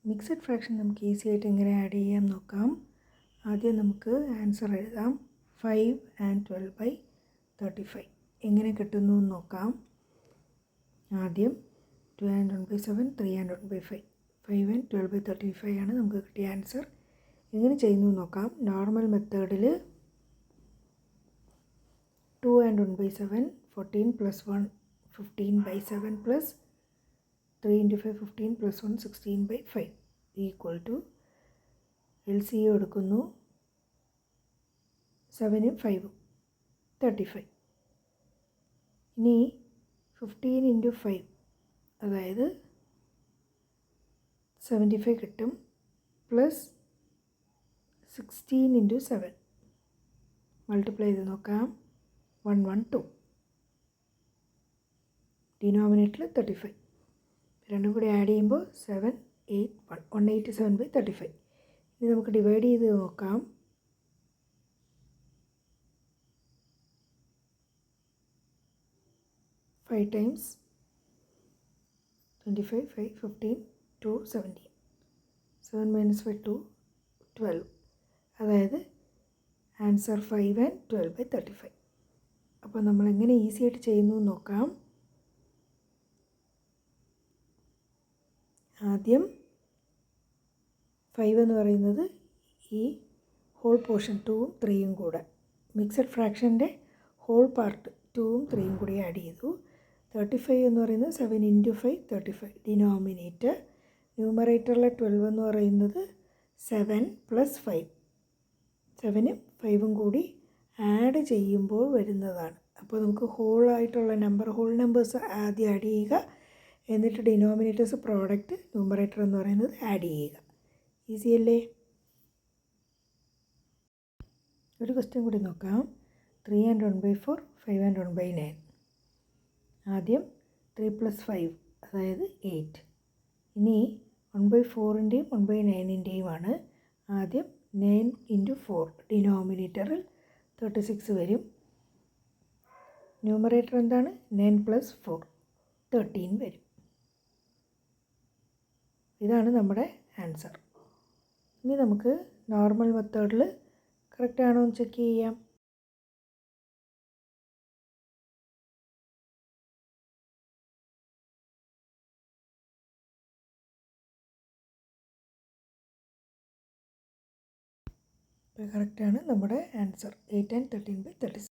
Mixed fraction നമുക്ക് easy ആയിട്ട് എങ്ങനെ ആഡ് ചെയ്യാം നോക്കാം. ആദ്യം നമുക്ക് ആൻസർ എഴുതാം. 5 and 12/35 എങ്ങനെ കിട്ടുന്നു എന്ന് നോക്കാം. ആദ്യം 2 and 1/7, 3 and 1/5, 5 and 12/35 ആണ് നമുക്ക് കിട്ടിയ ആൻസർ. എങ്ങനെ ചെയ്യുന്നു നോക്കാം. നോർമൽ മെത്തേഡിൽ 2 and 1/7, 14 plus 1, 15/7 plus 3 into 5, 15 plus 1, 16/5 equal to LCM എടുക്കുന്നു. 7ഉം 5ഉം 35. ഇനി 15 into 5 അതായത് 75 കിട്ടും. പ്ലസ് 16 into 7 മൾട്ടിപ്ലൈ ചെയ്ത് നോക്കാം. 112. ഡിനോമിനേറ്ററിൽ 35. രണ്ടും കൂടി ആഡ് ചെയ്യുമ്പോൾ 7, 8, 187/35. ഇനി നമുക്ക് ഡിവൈഡ് ചെയ്ത് നോക്കാം. 5 times 25, 5, 15, 2, 17. 7 minus 5, 2, 12. അതായത് ആൻസർ 5 and 12/35. അപ്പോൾ നമ്മൾ എങ്ങനെ ഈസി ആയിട്ട് ചെയ്യുന്നു നോക്കാം. ആദ്യം 5 എന്ന് പറയുന്നത് ഈ ഹോൾ പോർഷൻ 2ഉം 3ഉം കൂടെ, മിക്സഡ് ഫ്രാക്ഷൻ്റെ ഹോൾ പാർട്ട് 2ഉം 3ഉം കൂടി ആഡ് ചെയ്തു. 35 എന്ന് പറയുന്നത് 7 into 5, 35 ഡിനോമിനേറ്റർ. ന്യൂമറേറ്ററിലെ 12 എന്ന് പറയുന്നത് 7 plus 5, 7ഉം 5ഉം കൂടി ആഡ് ചെയ്യുമ്പോൾ വരുന്നതാണ്. അപ്പോൾ നമുക്ക് ഹോൾ നമ്പേഴ്സ് ആദ്യം ആഡ് ചെയ്യുക, എന്നിട്ട് ഡിനോമിനേറ്റേഴ്സ് പ്രോഡക്റ്റ്, ന്യൂമറേറ്റർ എന്ന് പറയുന്നത് ആഡ് ചെയ്യുക. ഈസി അല്ലേ? ഒരു ക്വസ്റ്റ്യൻ കൂടി നോക്കാം. 3 and 1/4, 5 and 1/9. ആദ്യം 3 plus 5 അതായത് 8. ഇനി 1/4ൻ്റെയും 1/9ൻ്റെയുമാണ്. ആദ്യം 9 into 4 ഡിനോമിനേറ്ററിൽ 36 വരും. ന്യൂമറേറ്റർ എന്താണ്? 9 plus 4, 13 വരും. ഇതാണ് നമ്മുടെ ആൻസർ. ഇനി നമുക്ക് നോർമൽ മെത്തേഡിൽ കറക്റ്റ് ആണോ എന്ന് ചെക്ക് ചെയ്യാം. കറക്റ്റാണ് നമ്മുടെ ആൻസർ. 8 and 13/36.